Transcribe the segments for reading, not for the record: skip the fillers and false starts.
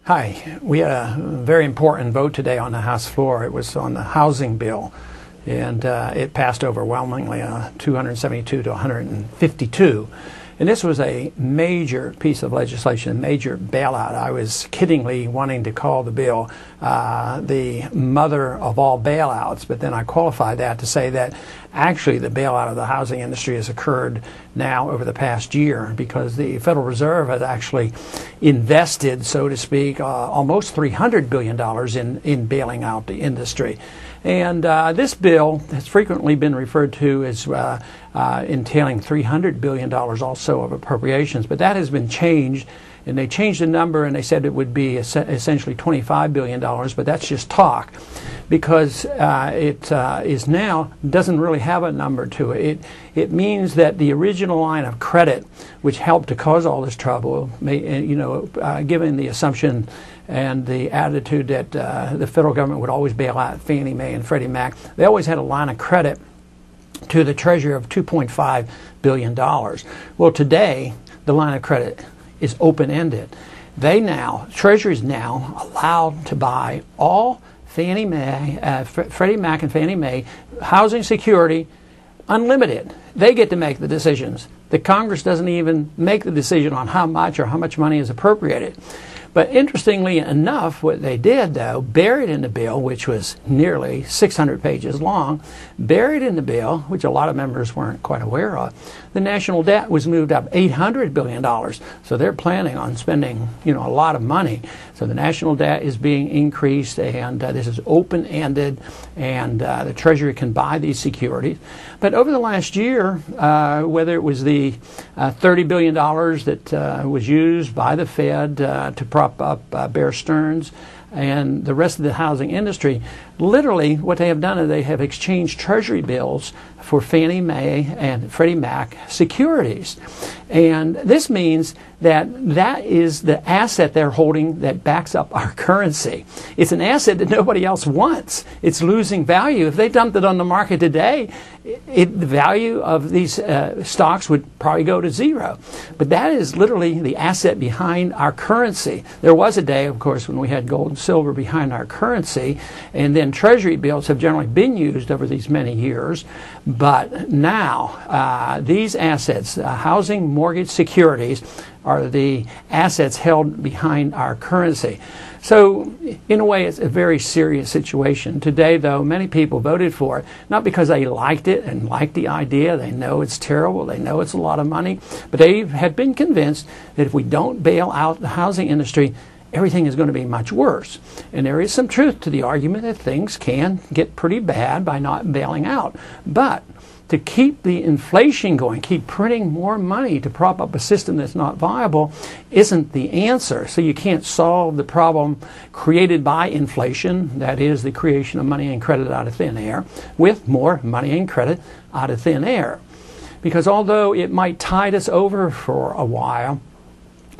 Hi. We had a very important vote today on the House floor. It was on the housing bill, and it passed overwhelmingly, 272 to 152. And this was a major piece of legislation, a major bailout. I was kiddingly wanting to call the bill the Mother of All Bailouts, but then I qualified that to say that actually the bailout of the housing industry has occurred now over the past year, because the Federal Reserve has actually invested, so to speak, almost $300 billion in bailing out the industry. And this bill has frequently been referred to as entailing $300 billion also of appropriations, but that has been changed, and they changed the number, and they said it would be essentially $25 billion, but that's just talk, because it is now doesn't really have a number to it. It means that the original line of credit, which helped to cause all this trouble, given the assumption and the attitude that the federal government would always bail out Fannie Mae and Freddie Mac, they always had a line of credit to the Treasury of $2.5 billion. Well, today, the line of credit is open-ended. Treasury is now allowed to buy all Fannie Mae, Freddie Mac and Fannie Mae housing security unlimited. They get to make the decisions. The Congress doesn't even make the decision on how much money is appropriated. But interestingly enough, what they did, though, buried in the bill, which was nearly 600 pages long, buried in the bill, which a lot of members weren't quite aware of, the national debt was moved up $800 billion. So they're planning on spending, a lot of money. So the national debt is being increased, and this is open-ended, and the Treasury can buy these securities. But over the last year, whether it was the $30 billion that was used by the Fed to prop up Bear Stearns and the rest of the housing industry, literally what they have done is they have exchanged Treasury bills for Fannie Mae and Freddie Mac securities. And this means that is the asset they're holding that backs up our currency. It's an asset that nobody else wants. It's losing value. If they dumped it on the market today, the value of these stocks would probably go to zero. But that is literally the asset behind our currency. There was a day, of course, when we had gold and silver behind our currency, and then Treasury bills have generally been used over these many years. But now, these assets, housing mortgage securities, are the assets held behind our currency. So, in a way, it's a very serious situation. Today, though, many people voted for it, not because they liked it and liked the idea. They know it's terrible. They know it's a lot of money. But they have been convinced that if we don't bail out the housing industry, everything is going to be much worse. And there is some truth to the argument that things can get pretty bad by not bailing out. But to keep the inflation going, keep printing more money to prop up a system that's not viable, isn't the answer. So you can't solve the problem created by inflation, that is the creation of money and credit out of thin air, with more money and credit out of thin air. Because although it might tide us over for a while,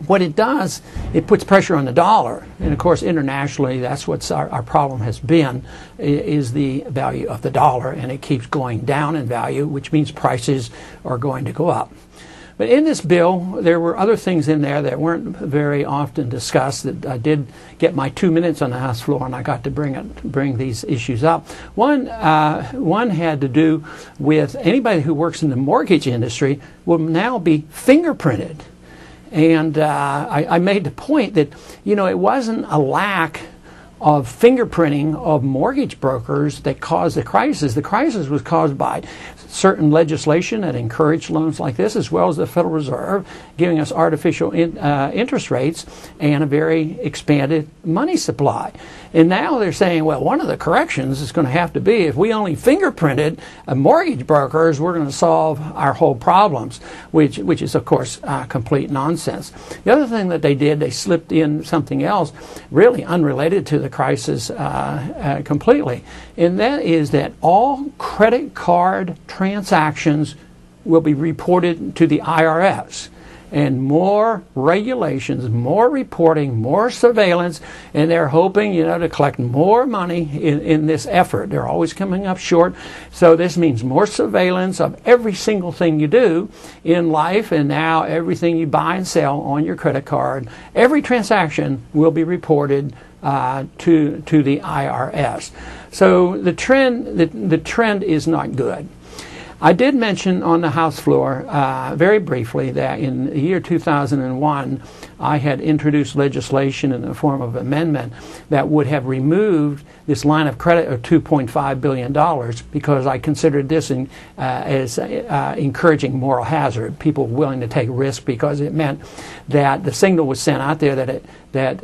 what it does, it puts pressure on the dollar. And of course, internationally, that's what our problem has been, is the value of the dollar. And it keeps going down in value, which means prices are going to go up. But in this bill, there were other things in there that weren't very often discussed. That I did get my 2 minutes on the House floor, and I got to bring these issues up. One had to do with anybody who works in the mortgage industry will now be fingerprinted. And I made the point that, it wasn't a lack of fingerprinting of mortgage brokers that caused the crisis. The crisis was caused by certain legislation that encouraged loans like this, as well as the Federal Reserve giving us artificial interest rates and a very expanded money supply. And now they're saying, well, one of the corrections is going to have to be if we only fingerprinted mortgage brokers, we're going to solve our whole problems, which is, of course, complete nonsense. The other thing that they did, they slipped in something else really unrelated to the crisis completely, and that is that all credit card transactions will be reported to the IRS. and more regulations, more reporting, more surveillance, and they're hoping, to collect more money in this effort. They're always coming up short. So this means more surveillance of every single thing you do in life, and now everything you buy and sell on your credit card, every transaction will be reported to the IRS. So the trend is not good. I did mention on the House floor very briefly that in the year 2001 I had introduced legislation in the form of amendment that would have removed this line of credit of $2.5 billion because I considered this as encouraging moral hazard, people willing to take risk, because it meant that the signal was sent out there that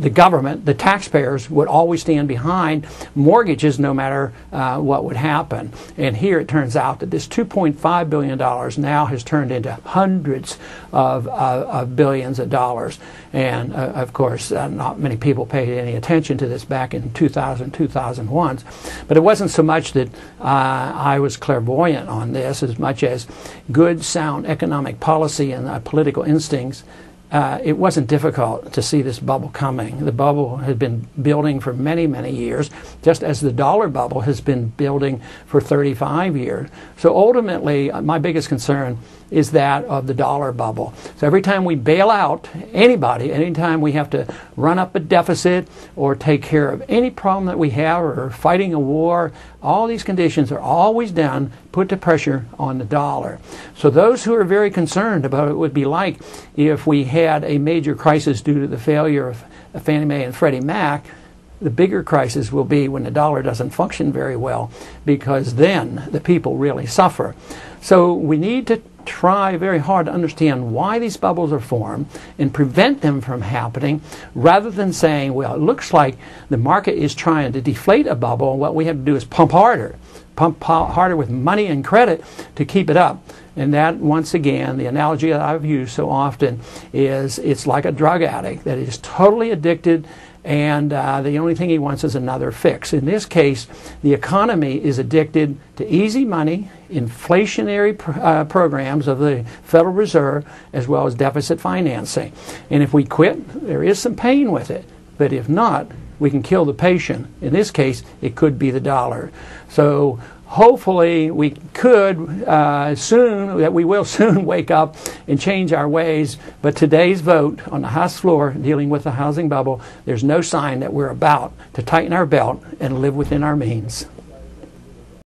the government, the taxpayers, would always stand behind mortgages no matter what would happen. And here it turns out that this $2.5 billion now has turned into hundreds of billions of dollars. And of course, not many people paid any attention to this back in 2000, 2001. But it wasn't so much that I was clairvoyant on this as much as good, sound economic policy and political instincts. It wasn't difficult to see this bubble coming. The bubble had been building for many, many years, just as the dollar bubble has been building for 35 years. So ultimately, my biggest concern is that of the dollar bubble. So every time we bail out anybody, anytime we have to run up a deficit or take care of any problem that we have or fighting a war, all these conditions are always done, put the pressure on the dollar. So those who are very concerned about what it would be like if we had a major crisis due to the failure of Fannie Mae and Freddie Mac, the bigger crisis will be when the dollar doesn't function very well, because then the people really suffer. So we need to try very hard to understand why these bubbles are formed and prevent them from happening, rather than saying, well, it looks like the market is trying to deflate a bubble, and what we have to do is pump harder with money and credit to keep it up. And that, once again, the analogy that I've used so often is it's like a drug addict that is totally addicted, and the only thing he wants is another fix. In this case, the economy is addicted to easy money, inflationary programs of the Federal Reserve, as well as deficit financing. And if we quit, there is some pain with it. But if not, we can kill the patient. In this case, it could be the dollar. So hopefully we will soon wake up and change our ways. But today's vote on the House floor dealing with the housing bubble, there's no sign that we're about to tighten our belt and live within our means.